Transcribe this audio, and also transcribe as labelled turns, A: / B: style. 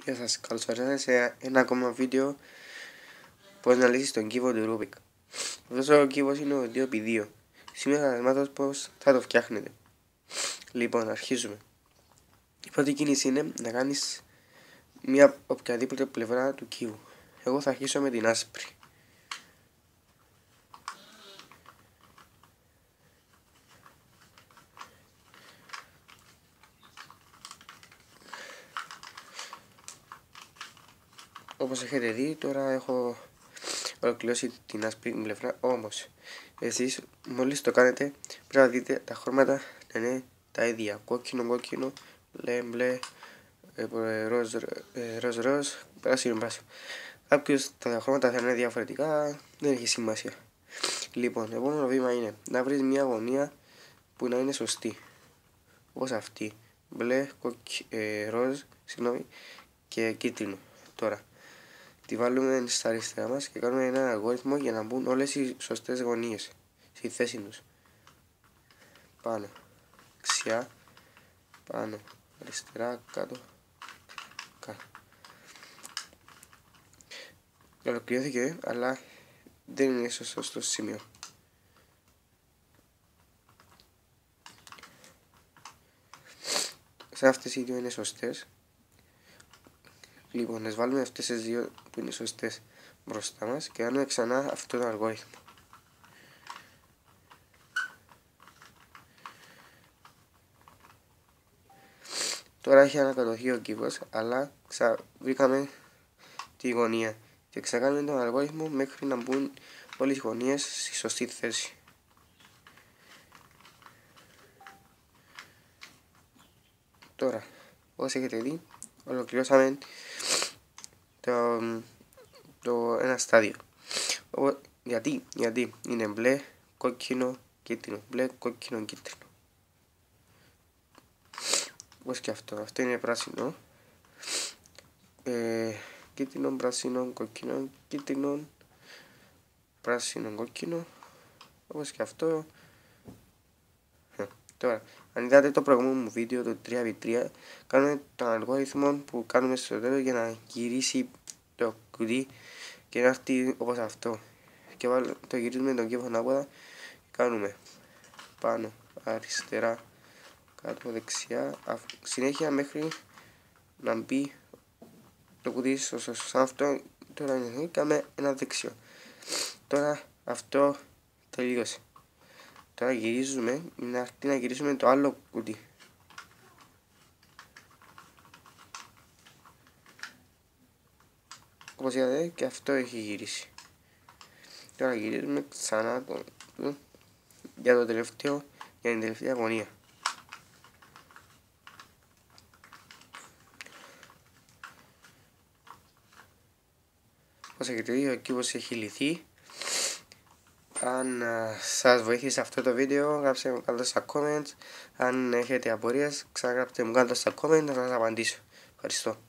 A: Γεια σας, καλώς ήρθατε σε ένα ακόμα βίντεο πώς να λύσεις τον κύβο του Rubik. Αυτός ο κύβος είναι ο 2x2. Σήμερα θα μάθω πώς θα το φτιάχνετε. Λοιπόν, αρχίζουμε. Η πρώτη κίνηση είναι να κάνεις μια οποιαδήποτε πλευρά του κύβου. Εγώ θα αρχίσω με την άσπρη. Όπως έχετε δει, τώρα έχω ολοκληρώσει την άσπρη πλευρά, όμως εσείς μόλις το κάνετε πρέπει να δείτε τα χρώματα να είναι τα ίδια, κόκκινο, μπλε, ροζ, πράσινο. Κάποιους τα χρώματα θα είναι διαφορετικά, δεν έχει σημασία. Λοιπόν, το επόμενο βήμα είναι να βρεις μια γωνία που να είναι σωστή, όπως αυτή, μπλε, ροζ, και κίτρινο. Τώρα τη βάλουμε στα αριστερά μας και κάνουμε έναν αλγόριθμο για να μπουν όλες οι σωστές γωνίες στη θέση τους. Πάνω, δεξιά, πάνω, αριστερά, κάτω, κάτω. Ολοκληρώθηκε, αλλά δεν είναι στο σωστό σημείο. Σαν αυτές οι δύο είναι σωστές. Λοιπόν, ας βάλουμε αυτές τις δύο που είναι σωστές μπροστά μας και κάνουμε ξανά αυτό το αλγόριθμο. Τώρα έχει ανακατωθεί ο κύβος, αλλά βρήκαμε τη γωνία και ξανακάνουμε τον αλγόριθμο μέχρι να μπουν όλες οι γωνίες στη σωστή θέση. Τώρα, όπως έχετε δει, ολοκληρώσαμε το ένα στάδιο. Γιατί είναι μπλε, κόκκινο, κίτρινο, μπλε, κόκκινο, κίτρινο. Όπως και αυτό είναι πράσινο, κίτρινο, πράσινο, κόκκινο, κίτρινο, πράσινο, κόκκινο, όπως και αυτό. Τώρα, αν είδατε το προηγούμενο μου βίντεο, το 3x3, κάνουμε τον αλγόριθμο που κάνουμε στο τέλος για να γυρίσει το κουτί και να έρθει όπως αυτό. Και το γυρίζουμε τον κύβο ανάποδα και κάνουμε πάνω, αριστερά, κάτω, δεξιά, συνέχεια μέχρι να μπει το κουτί στο σωστό. Αυτό τώρα κάνουμε ένα δεξιό. Τώρα αυτό τελείωσε. Τώρα γυρίζουμε, να γυρίσουμε το άλλο κουτί. Όπως είδατε και αυτό έχει γυρίσει. Τώρα γυρίζουμε ξανά για την τελευταία γωνία. Όπως έχετε δει, ο κύβος έχει λυθεί. Αν σας βοήθησε αυτό το βίντεο, γράψτε μου κάτω στα comments. Αν έχετε απορίες, ξαναγράψτε μου κάτω στα comments να σας απαντήσω. Ευχαριστώ.